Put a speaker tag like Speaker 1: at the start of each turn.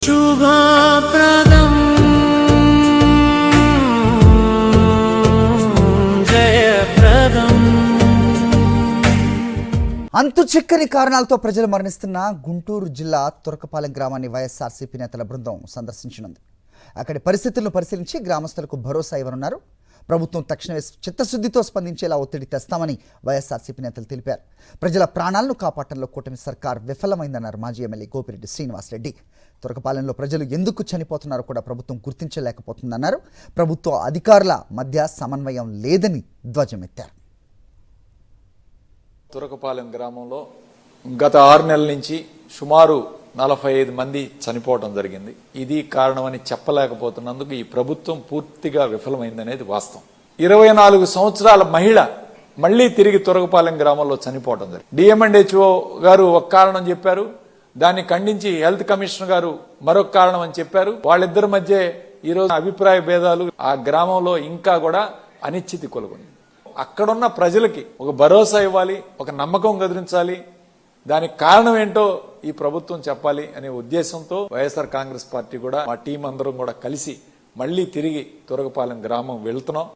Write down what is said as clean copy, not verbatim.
Speaker 1: శుభప్రదం జయప్రదం.
Speaker 2: అంతు చిక్కని కారణాలతో ప్రజలు మరణిస్తున్న గుంటూరు జిల్లా తురకపాలెం గ్రామాన్ని వైఎస్ఆర్సీపీ నేతల బృందం సందర్శించనుంది. అక్కడి పరిస్థితులను పరిశీలించి గ్రామస్తులకు భరోసా ఇవ్వనున్నారు. ప్రభుత్వం తక్షణమే చిత్తశుద్ధితో స్పందించేలా ఒత్తిడి తెస్తామని వైఎస్ఆర్సీపీ నేతలు తెలిపారు. ప్రజల ప్రాణాలను కాపాడటంలో కూటమి సర్కార్ విఫలమైందన్నారు మాజీ ఎమ్మెల్యే గోపిరెడ్డి శ్రీనివాసరెడ్డి. తురకపాలెంలో ప్రజలు ఎందుకు చనిపోతున్నారో కూడా ప్రభుత్వం గుర్తించలేకపోతుందన్నారు. ప్రభుత్వ అధికారుల మధ్య సమన్వయం లేదని ధ్వజమెత్తారు.
Speaker 3: తురకపాలెం గ్రామంలో గత 6 నెలల నుంచి సుమారు 45 మంది చనిపోవడం జరిగింది. ఇది కారణమని చెప్పలేకపోతున్నందుకు ఈ ప్రభుత్వం పూర్తిగా విఫలమైందనేది వాస్తవం. 24 సంవత్సరాల మహిళ మళ్లీ తిరిగి తురకపాలెం గ్రామంలో చనిపోవడం జరిగింది. డిఎంఎండ్హెచ్ఓ గారు ఒక కారణం చెప్పారు, దాన్ని ఖండించి హెల్త్ కమిషనర్ గారు మరొక కారణం అని చెప్పారు. వాళ్ళిద్దరి మధ్య ఈరోజు అభిప్రాయ భేదాలు, ఆ గ్రామంలో ఇంకా కూడా అనిశ్చితి కొలుగుంది. అక్కడున్న ప్రజలకి ఒక భరోసా ఇవ్వాలి, ఒక నమ్మకం కదిలించాలి. దానికి కారణం ఏంటో ఈ ప్రభుత్వం చెప్పాలి అనే ఉద్దేశంతో వైఎస్ఆర్ కాంగ్రెస్ పార్టీ కూడా మా టీం అందరం కూడా కలిసి మళ్లీ తిరిగి తురకపాలెం గ్రామం వెళ్తున్నాం.